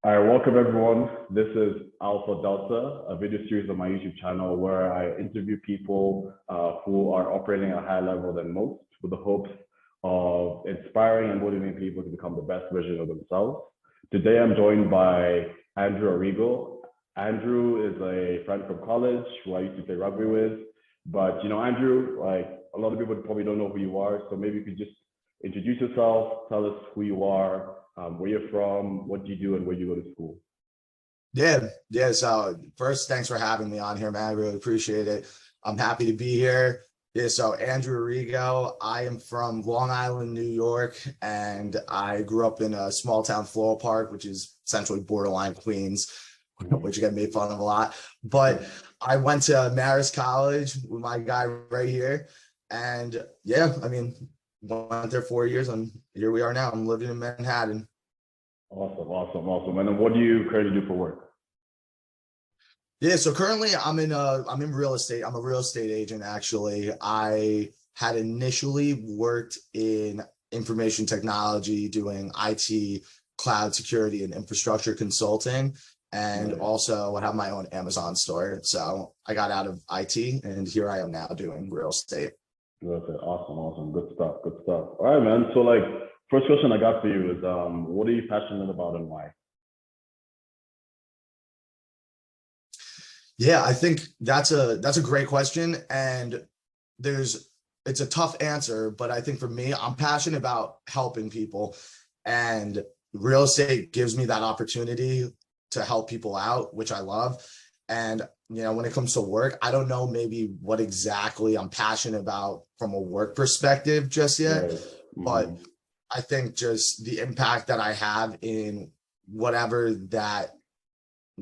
All right, welcome everyone. This is Alpha Delta, a video series on my YouTube channel where I interview people who are operating at a higher level than most with the hopes of inspiring and motivating people to become the best version of themselves. Today, I'm joined by Andrew Arrigo. Andrew is a friend from college who I used to play rugby with. But, Andrew, like a lot of people probably don't know who you are. So maybe you could just introduce yourself, tell us who you are, where you're from, what you do, and where you go to school. Yeah. So first, thanks for having me on here, man. I really appreciate it. I'm happy to be here. Yeah, so Andrew Arrigo, I am from Long Island, New York, and I grew up in a small town, Floral Park, which is essentially borderline Queens, which get made fun of a lot. But I went to Marist College with my guy right here. And went there 4 years, and here we are now. I'm living in Manhattan. Awesome. And then what do you currently do for work? Yeah, so currently I'm in real estate. I'm a real estate agent, actually. I had initially worked in information technology, doing IT, cloud security, and infrastructure consulting, and also I have my own Amazon store. So I got out of IT, and here I am now doing real estate. Okay, awesome. Good stuff. All right, man. So first question I got for you is, what are you passionate about and why? Yeah, I think that's a great question. And it's a tough answer, but I think for me, I'm passionate about helping people, and real estate gives me that opportunity to help people out, which I love. And when it comes to work, I don't know maybe what exactly I'm passionate about from a work perspective just yet, but I think just the impact that I have in whatever that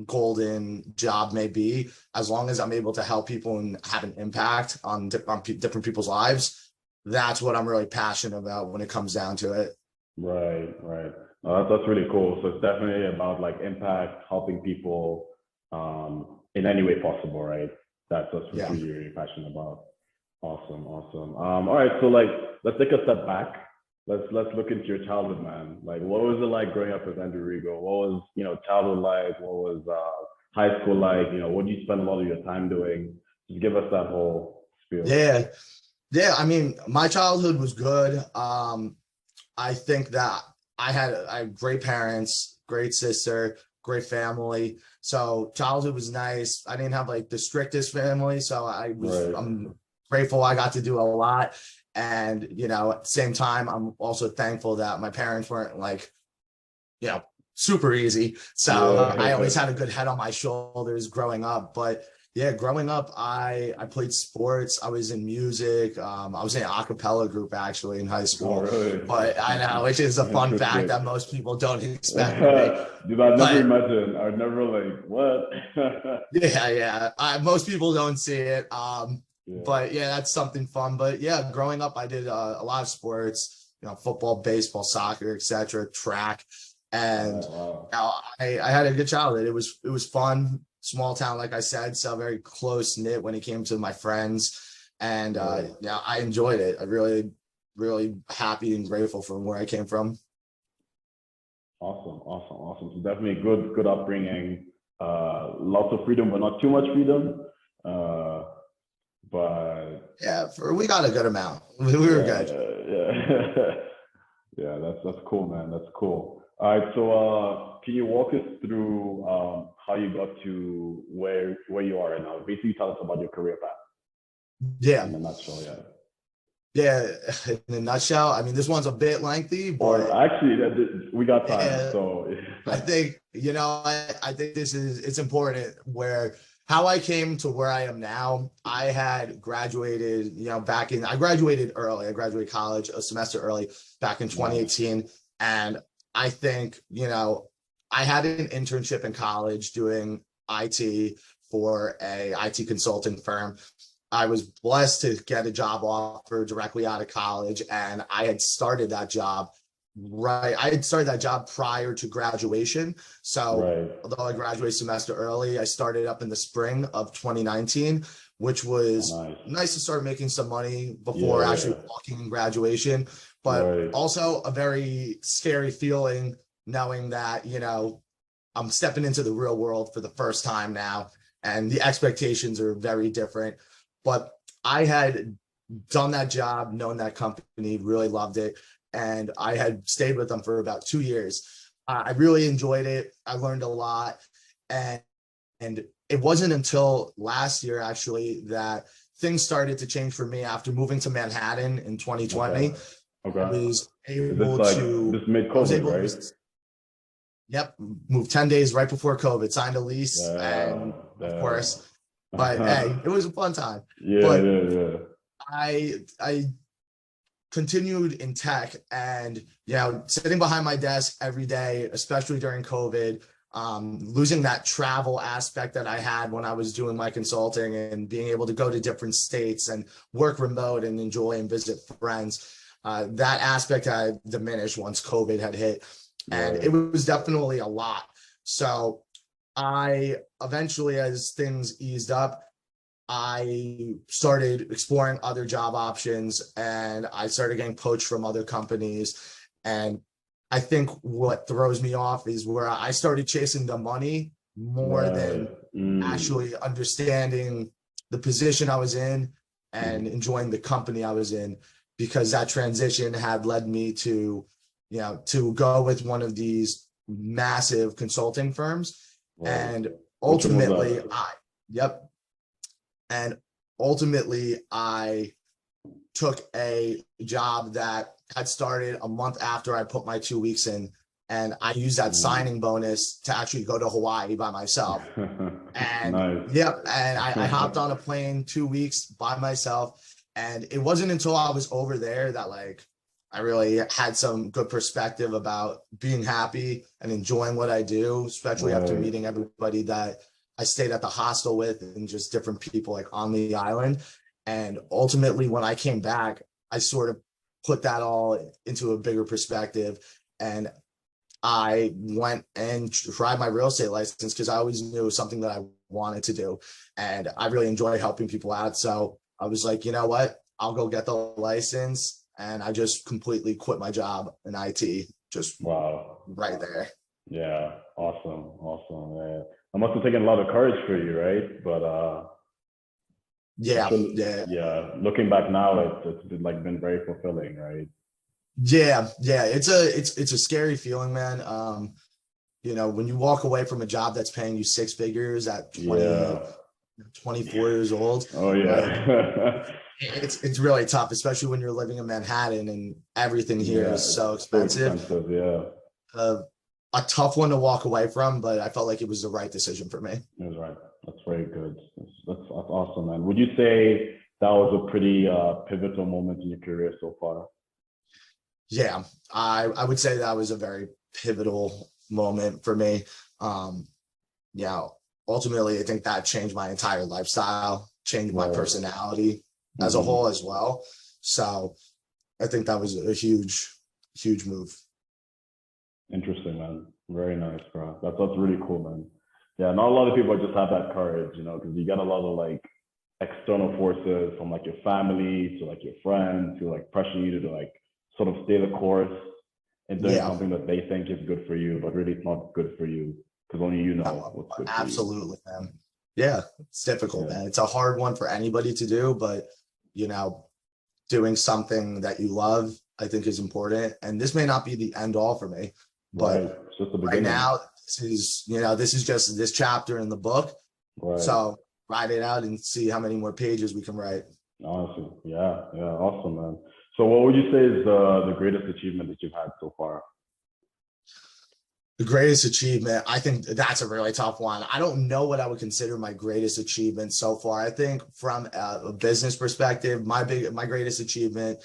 golden job may be, as long as I'm able to help people and have an impact on different people's lives, that's what I'm really passionate about when it comes down to it. Right. That's really cool. So it's definitely about impact, helping people in any way possible, right? That's what you're really passionate about. Awesome. All right, so let's take a step back. Let's look into your childhood, man. What was it like growing up with Andrew Arrigo? What was childhood like? What was high school like? What do you spend a lot of your time doing? Just give us that whole spiel. Yeah. I mean, my childhood was good. I think that I had great parents, great sister, great family. So childhood was nice. I didn't have the strictest family, so I'm grateful I got to do a lot. And at the same time, I'm also thankful that my parents weren't super easy. So I always had a good head on my shoulders growing up. But yeah, growing up, I played sports. I was in music. I was in an a cappella group actually in high school. But I know, which is a fun fact that most people don't expect. Dude, I never imagine. I never what? Yeah. Most people don't see it. But yeah, that's something fun. But yeah, growing up, I did a lot of sports. Football, baseball, soccer, etc., track, and I had a good childhood. It was fun. Small town, like I said, so very close knit when it came to my friends, and I enjoyed it. I really happy and grateful from where I came from. Awesome. So definitely good upbringing. Lots of freedom, but not too much freedom. But yeah, we got a good amount. We were good. Yeah, that's cool, man. That's cool. All right, so can you walk us through how you got to where you are right now? Basically, tell us about your career path. Yeah. In a nutshell, Yeah, in a nutshell. I mean, this one's a bit lengthy, but actually, we got time. So I think I think it's important how I came to where I am now. I had graduated, I graduated early. I graduated college a semester early back in 2018, and I think, I had an internship in college doing IT for a IT consulting firm. I was blessed to get a job offer directly out of college, and I had started that job prior to graduation. So although I graduated semester early, I started up in the spring of 2019, which was nice to start making some money before actually walking in graduation. But also a very scary feeling knowing that, I'm stepping into the real world for the first time now, and the expectations are very different. But I had done that job, known that company, really loved it, and I had stayed with them for about 2 years. I really enjoyed it. I learned a lot, and it wasn't until last year actually that things started to change for me after moving to Manhattan in 2020. Okay. I was able This to. this mid I was COVID, able right? to. Yep, moved 10 days right before COVID, signed a lease, and Yeah. of course, but hey, it was a fun time. Yeah, But yeah, yeah. I continued in tech, and sitting behind my desk every day, especially during COVID, losing that travel aspect that I had when I was doing my consulting, and being able to go to different states and work remote and enjoy and visit friends. That aspect had diminished once COVID had hit, and it was definitely a lot. So I eventually, as things eased up, I started exploring other job options, and I started getting poached from other companies. And I think what throws me off is where I started chasing the money more than actually understanding the position I was in and enjoying the company I was in, because that transition had led me to, to go with one of these massive consulting firms. And ultimately, yep. And ultimately, I took a job that had started a month after I put my 2 weeks in, and I used that signing bonus to actually go to Hawaii by myself. And Nice. yep, and I hopped on a plane 2 weeks by myself. And it wasn't until I was over there that I really had some good perspective about being happy and enjoying what I do, especially after meeting everybody that I stayed at the hostel with, and just different people on the island. And ultimately, when I came back, I sort of put that all into a bigger perspective. And I went and tried my real estate license, because I always knew it was something that I wanted to do. And I really enjoy helping people out. So I was like, you know what? I'll go get the license. And I just completely quit my job in IT, just right there. Yeah, awesome. Yeah. It must have taken a lot of courage for you, right? But yeah. Looking back now, it's been very fulfilling, right? Yeah. It's a scary feeling, man. When you walk away from a job that's paying you six figures at 24 years old. Oh yeah. It's really tough, especially when you're living in Manhattan and everything here is so expensive. A tough one to walk away from, but I felt like it was the right decision for me. It was right. That's very good. That's awesome, man. Would you say that was a pretty pivotal moment in your career so far? Yeah, I would say that was a very pivotal moment for me. Ultimately, I think that changed my entire lifestyle, changed my personality as a whole as well. So I think that was a huge move. Interesting, man. Very nice, bro. That's really cool, man. Yeah, not a lot of people just have that courage, because you get a lot of external forces from your family to your friends who pressure you to sort of stay the course and doing something that they think is good for you, but really it's not good for you, because only you know what's good for you. Absolutely, man. Yeah, it's difficult, man. It's a hard one for anybody to do, but doing something that you love, I think, is important. And this may not be the end all for me, but it's just the beginning. Right now, this is just this chapter in the book. So write it out and see how many more pages we can write. Honestly, yeah, awesome, man. So what would you say is the greatest achievement that you've had so far? The greatest achievement, I think that's a really tough one. I don't know what I would consider my greatest achievement so far. I think from a business perspective, my greatest achievement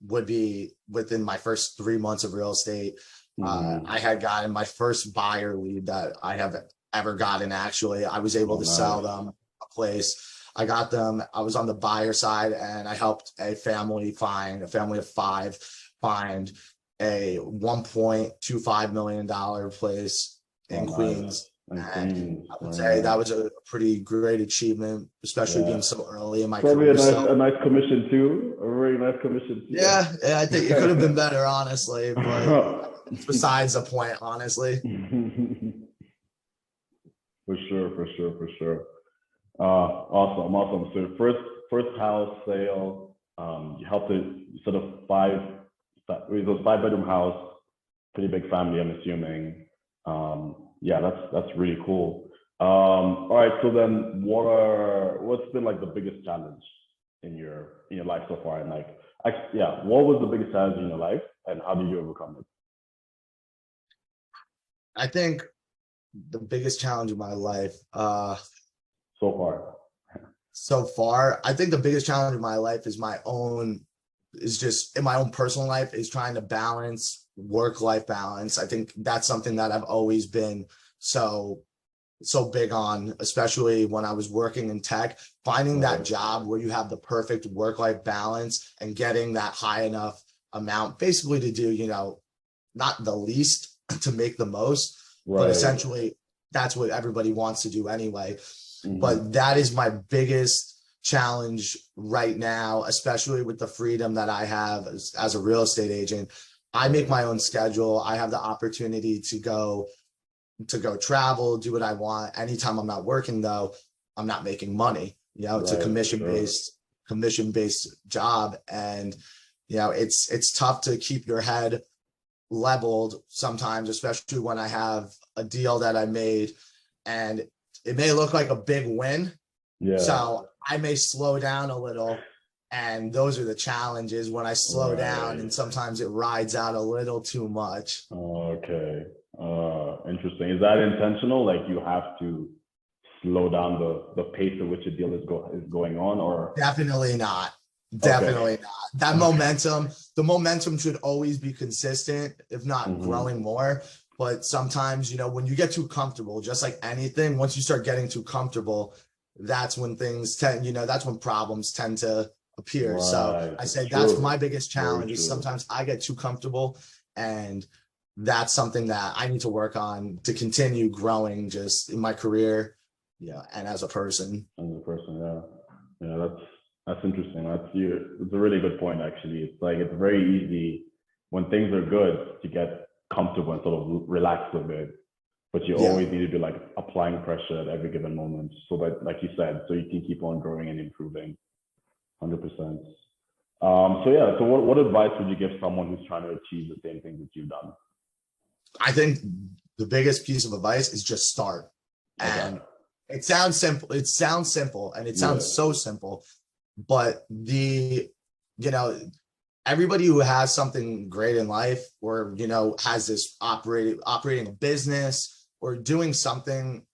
would be within my first 3 months of real estate. I had gotten my first buyer lead that I have ever gotten. Actually, I was able to sell them a place. I was on the buyer side, and I helped a family of five find a $1.25 million place in Queens. And I would say that was a pretty great achievement, especially being so early in my career. Probably a nice commission too. A very nice commission too. Yeah, I think it could have been better, honestly, but it's besides the point, honestly. For sure, for sure, for sure. Awesome, awesome. So first house sale, you helped it sort of it was 5 bedroom house, pretty big family, I'm assuming. Yeah, that's really cool. All right, so then what's been like the biggest challenge in your life so far? And like, yeah, what was the biggest challenge in your life, and how did you overcome it I think the biggest challenge of my life, so far? so far, I think the biggest challenge of my life is just in my own personal life, is trying to balance work-life balance. I think that's something that I've always been so big on, especially when I was working in tech, finding that job where you have the perfect work-life balance and getting that high enough amount, basically to do, not the least to make the most, but essentially that's what everybody wants to do anyway. But that is my biggest challenge right now, especially with the freedom that I have as a real estate agent. I make my own schedule. I have the opportunity to go travel, do what I want. Anytime I'm not working, though, I'm not making money. It's a commission-based job. And, it's tough to keep your head leveled sometimes, especially when I have a deal that I made and it may look like a big win. Yeah. So I may slow down a little. And those are the challenges when I slow down, and sometimes it rides out a little too much. Okay. Interesting. Is that intentional? Like you have to slow down the pace at which a deal is going on, or? Definitely not. Definitely not. That momentum, the momentum should always be consistent, if not growing more. But sometimes, when you get too comfortable, just like anything, once you start getting too comfortable, that's when that's when problems tend to appear. So I say that's my biggest challenge is sometimes I get too comfortable, and that's something that I need to work on to continue growing just in my career, and as a person. Yeah, that's interesting. It's a really good point, actually. It's like, it's very easy when things are good to get comfortable and sort of relax a bit, but you always need to be like applying pressure at every given moment, so that, like you said, so you can keep on growing and improving. 100%. So what advice would you give someone who's trying to achieve the same things that you've done? I think the biggest piece of advice is just start. And it sounds simple. It sounds simple, and it sounds so simple, but everybody who has something great in life, or, has this operating a business or doing something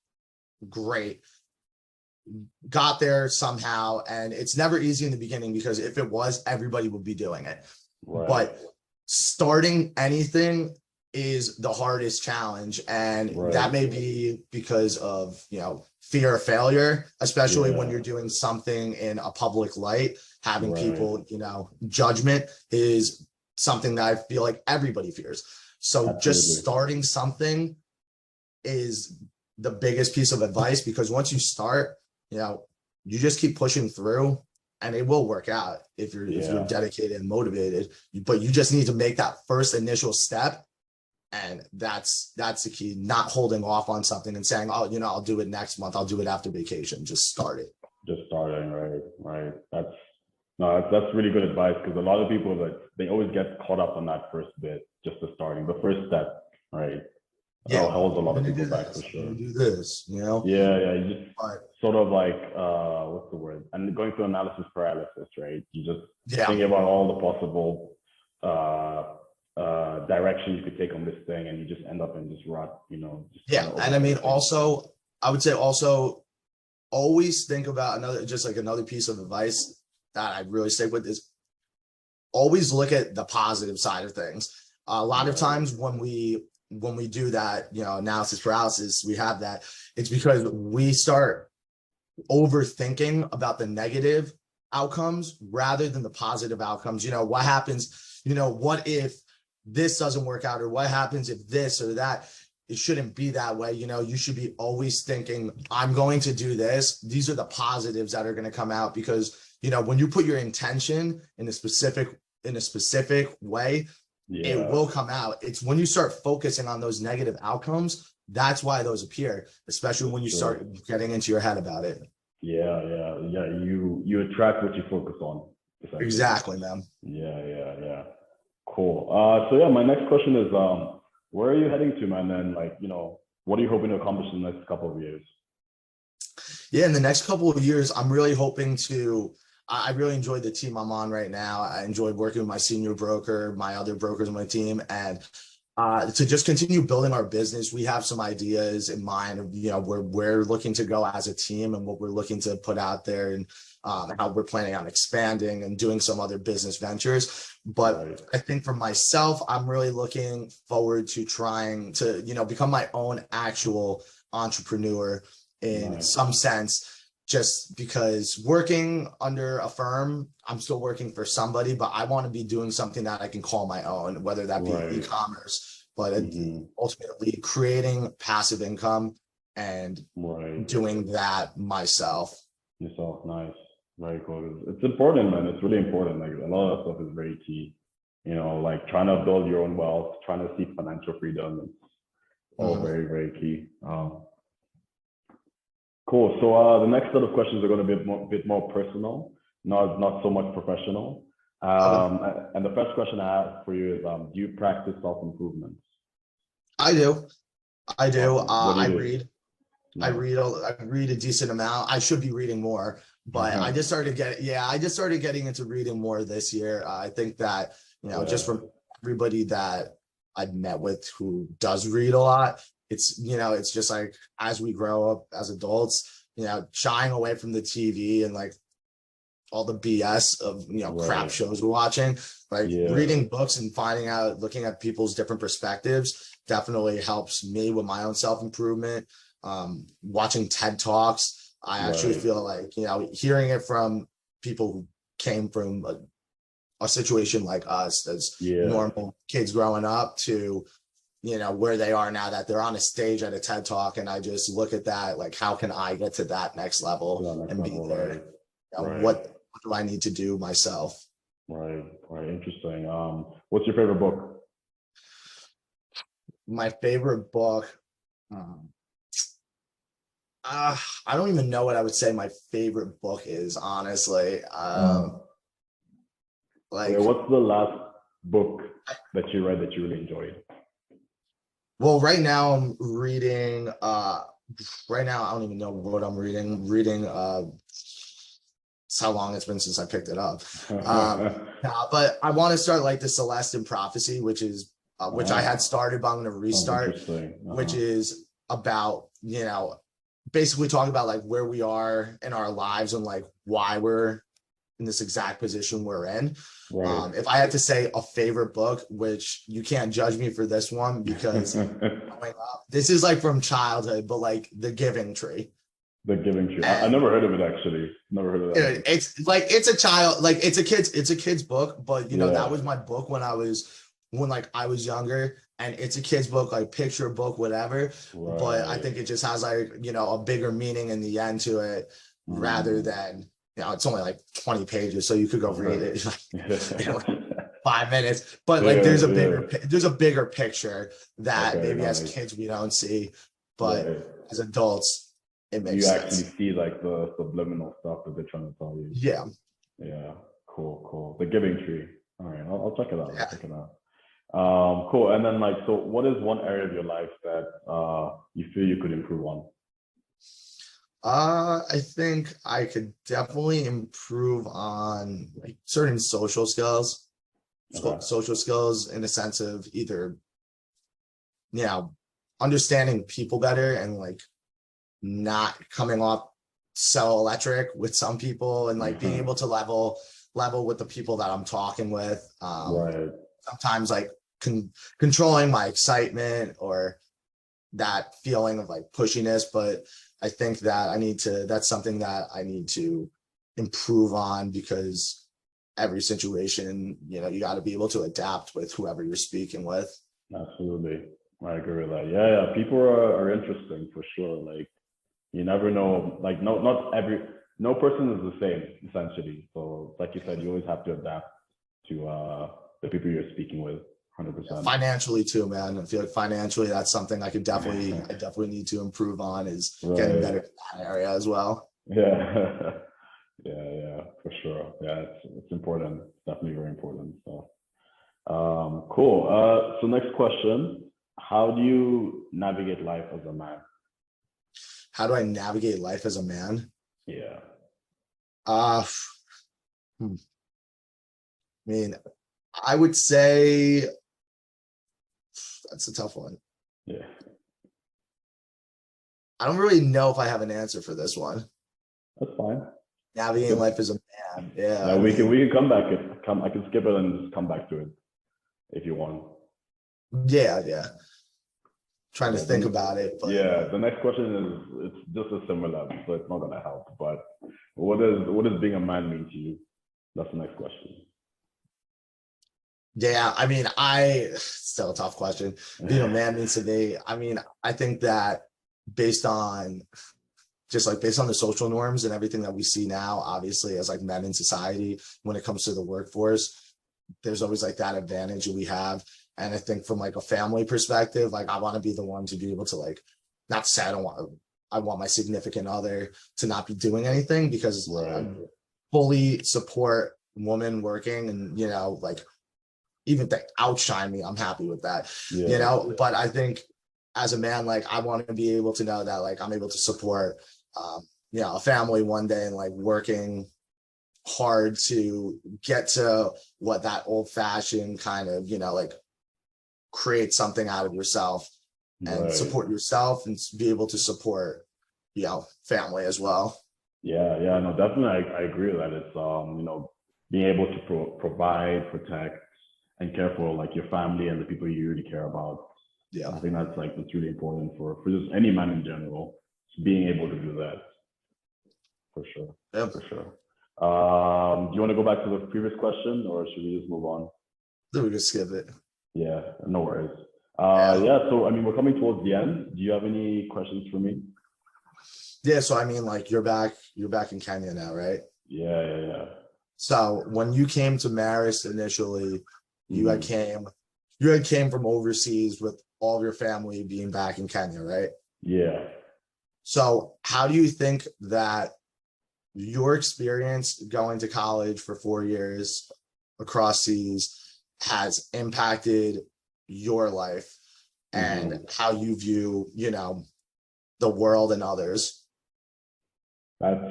great, got there somehow. And it's never easy in the beginning, because if it was, everybody would be doing it. But starting anything is the hardest challenge. And that may be because of, fear of failure, especially when you're doing something in a public light. Having people, judgment is something that I feel like everybody fears. So just starting something is the biggest piece of advice, because once you start, you just keep pushing through, and it will work out if you're dedicated and motivated. But you just need to make that first initial step. And that's the key, not holding off on something and saying, oh, I'll do it next month, I'll do it after vacation. Just start it. Just starting, right. That's really good advice, because a lot of people, they always get caught up on that first bit, just the starting, the first step, right? Yeah, holds a lot of people back, for sure. Do this, Yeah, you just sort of like, what's the word? And going through analysis paralysis, right? You just think about all the possible direction you could take on this thing, and you just end up in this rut, And I mean, also, I would say also always think about another piece of advice that I really stick with is always look at the positive side of things. A lot of times when we do that, analysis paralysis, we have that. It's because we start overthinking about the negative outcomes rather than the positive outcomes. What happens, what if this doesn't work out, or what happens if this or that? It shouldn't be that way. You should be always thinking, I'm going to do this. These are the positives that are going to come out, because, when you put your intention in a specific way, it will come out. It's when you start focusing on those negative outcomes, that's why those appear, especially when you start getting into your head about it. Yeah. You attract what you focus on. Exactly, man. Yeah. Cool. So yeah, my next question is, where are you heading to, man? And like, what are you hoping to accomplish in the next couple of years? Yeah, in the next couple of years, I'm really hoping to. I really enjoyed the team I'm on right now. I enjoyed working with my senior broker, my other brokers on my team, and to just continue building our business. We have some ideas in mind of, where we're looking to go as a team and what we're looking to put out there, and how we're planning on expanding and doing some other business ventures. But I think for myself, I'm really looking forward to trying to, become my own actual entrepreneur in some sense, just because working under a firm, I'm still working for somebody, but I want to be doing something that I can call my own, whether that be e-commerce, but ultimately creating passive income and doing that myself. Nice. Very cool. It's important, man. It's really important. Like, a lot of that stuff is very key. Like trying to build your own wealth, trying to seek financial freedom. It's all very, very key. Cool. So the next set of questions are going to be a bit more personal, not so much professional. And the first question I have for you is, do you practice self-improvement? I do. I read. I read a decent amount. I should be reading more, but I just started getting into reading more this year. I think that, just from everybody that I've met with who does read a lot, it's just like, as we grow up as adults, shying away from the TV and like all the BS of, crap shows we're watching, like reading books and looking at people's different perspectives definitely helps me with my own self-improvement. Watching TED Talks, I actually feel like, hearing it from people who came from a situation like us as normal kids growing up to, where they are now, that they're on a stage at a TED Talk, and I just look at that, like, how can I get to that next level and be there? What do I need to do myself? Right. Interesting. What's your favorite book? My favorite book, I don't even know what I would say my favorite book is, honestly. What's the last book that you read that you really enjoyed? Well, right now I'm reading, right now I don't even know what I'm reading. It's how long it's been since I picked it up. But I want to start like the Celestine Prophecy, which I had started, but I'm going to restart, which is about, basically talking about like where we are in our lives and like why we're in this exact position we're in. If I had to say a favorite book, which you can't judge me for this one because this is like from childhood, but like The Giving Tree. The Giving Tree. I never heard of it, actually. Never heard of that. It's like, it's a kid's book, but that was my book when I was younger, and it's a kid's book, like picture book, whatever. But I think it just has like, a bigger meaning in the end to it, rather than, it's only like 20 pages, so you could go read it in 5 minutes. But like, there's a bigger picture that maybe as kids we don't see, but as adults, it makes sense. You actually see like the subliminal stuff that they're trying to tell you. Yeah. Cool. The Giving Tree. All right, I'll check it out. Cool. And then like, so what is one area of your life that you feel you could improve on? I think I could definitely improve on like certain social skills. Social skills in the sense of either, understanding people better and like not coming off so electric with some people, and like being able to level with the people that I'm talking with. Sometimes like controlling my excitement or that feeling of like pushiness, but I think that that's something that I need to improve on, because every situation, you got to be able to adapt with whoever you're speaking with. Absolutely. I agree with that. Yeah. People are interesting for sure. Like, you never know, like no person is the same, essentially. So like you said, you always have to adapt to the people you're speaking with. 100%. Financially too, man. I feel like financially that's something I definitely need to improve on, is getting better in that area as well. Yeah. Yeah, for sure. Yeah, it's important. It's definitely very important. So cool. So next question. How do you navigate life as a man? How do I navigate life as a man? Yeah. I mean, I would say that's a tough one. Yeah. I don't really know if I have an answer for this one. That's fine. Navigating life as a man. Yeah. Yeah, we can come back. I can skip it and just come back to it if you want. Yeah. Trying to think about it. But yeah, the next question is, it's just a similar, so it's not gonna help. But what does being a man mean to you? That's the next question. Yeah, I mean, still a tough question. Being a man means to me, I mean, I think that based on the social norms and everything that we see now, obviously, as like men in society, when it comes to the workforce, there's always like that advantage that we have. And I think from like a family perspective, like I want to be the one to be able to like, not say I want my significant other to not be doing anything, because I fully support women working, and, you know, like even if they outshine me, I'm happy with that, you know. But I think as a man, like I want to be able to know that like I'm able to support, you know, a family one day, and like working hard to get to what that old fashioned kind of, you know, like create something out of yourself and support yourself and be able to support, you know, family as well. Yeah, no, definitely. I agree with that. It's, you know, being able to provide, protect, and care for like your family and the people you really care about. Yeah, I think that's really important for just any man in general, being able to do that. For sure. Yeah, for sure. Do you want to go back to the previous question, or should we just move on? Then we can skip it. Yeah, no worries. Yeah, so I mean, we're coming towards the end. Do you have any questions for me? Yeah, so I mean, like you're back in Kenya now, right? Yeah. So when you came to Marist initially, you had came from overseas with all of your family being back in Kenya, right? Yeah. So how do you think that your experience going to college for 4 years across seas has impacted your life and how you view, you know, the world and others? That's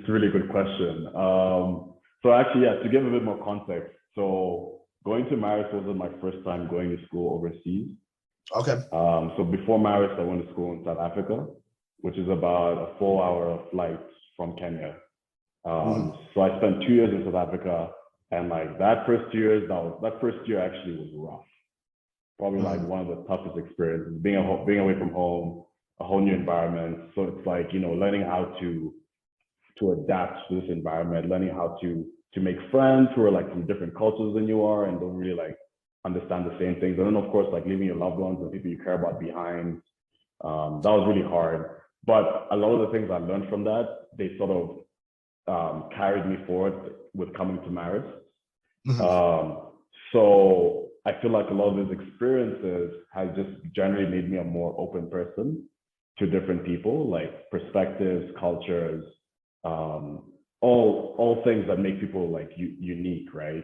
a really good question. So actually, yeah, to give a bit more context, so going to Marist wasn't my first time going to school overseas. Okay. So before Marist, I went to school in South Africa, which is about a 4-hour flight from Kenya. So I spent 2 years in South Africa, and like that first year actually was rough. Probably like one of the toughest experiences, being away from home, a whole new environment. So it's like, you know, learning how to adapt to this environment, learning how to make friends who are like from different cultures than you are and don't really like understand the same things. And then of course, like leaving your loved ones and people you care about behind. That was really hard. But a lot of the things I learned from that, they sort of carried me forward with coming to Marist. So I feel like a lot of these experiences has just generally made me a more open person to different people, like perspectives, cultures, all things that make people like unique, right?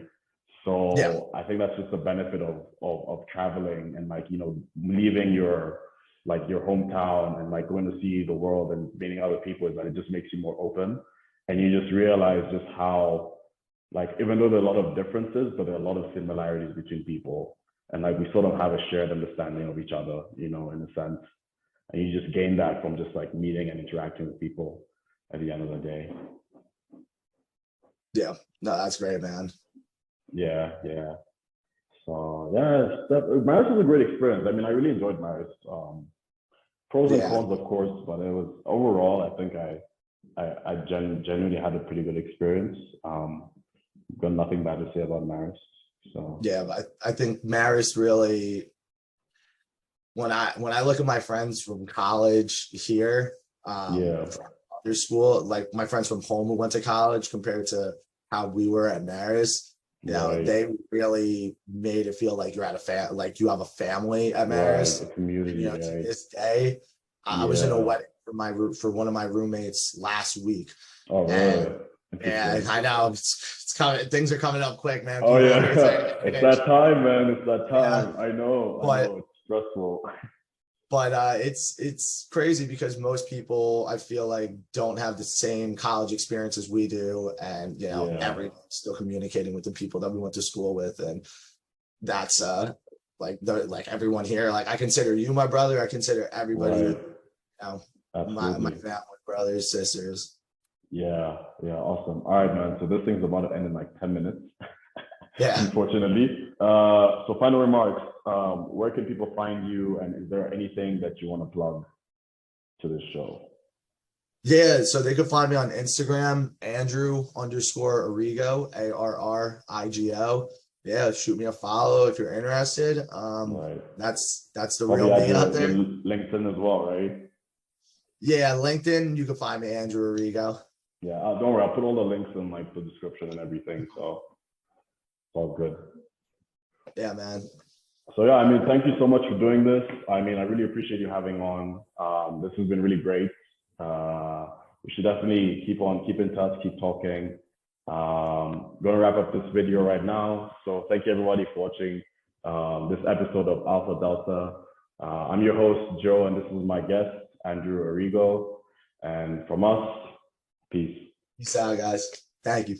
So I think that's just the benefit of traveling and like, you know, leaving your hometown and like going to see the world and meeting other people, is that it just makes you more open, and you just realize just how, like, even though there are a lot of differences, but there are a lot of similarities between people, and like we sort of have a shared understanding of each other, you know, in a sense, and you just gain that from just like meeting and interacting with people at the end of the day. Yeah, no, that's great, man. Yeah. So yeah, Marist was a great experience. I mean, I really enjoyed Marist. Pros and cons, of course, but it was overall, I think I genuinely had a pretty good experience. Got nothing bad to say about Marist. So yeah, I think Marist really, when I look at my friends from college here, your school, like my friends from home who went to college compared to how we were at Marist, You know, Right. they really made it feel like you're at like you have a family at Right. Marist. The community, You know, to right? this day, I was in a Yeah. wedding for one of my roommates last week, Oh, and really? yeah, Interesting. I know it's coming. Things are coming up quick, man. Oh, People, it's yeah. like, It's that time, man. It's that yeah, time. I know. I but know. It's stressful. it's crazy because most people I feel like don't have the same college experience as we do, and you know, Yeah. everyone's still communicating with the people that we went to school with, and that's like everyone here. Like I consider you my brother. I consider everybody, Right. know, my Absolutely. family, brothers, sisters. Yeah. Yeah. Awesome. All right, man. So this thing's about to end in like 10 minutes, Yeah. unfortunately. So final remarks. Where can people find you, and is there anything that you want to plug to this show? Yeah. So they could find me on Instagram, Andrew_Arrigo, Arrigo. Yeah, shoot me a follow if you're interested. Right. That's the Probably real add me out your there. LinkedIn as well, right? Yeah, LinkedIn, you can find me Andrew Arrigo. Yeah. Don't worry. I'll put all the links in like the description and everything. So it's all good. Yeah, man. So yeah, I mean, thank you so much for doing this. I mean, I really appreciate you having on. This has been really great. We should definitely keep in touch, keep talking. Going to wrap up this video right now. So thank you everybody for watching this episode of Alpha Delta. I'm your host, Joe, and this is my guest, Andrew Arrigo. And from us, peace. Peace out, guys. Thank you.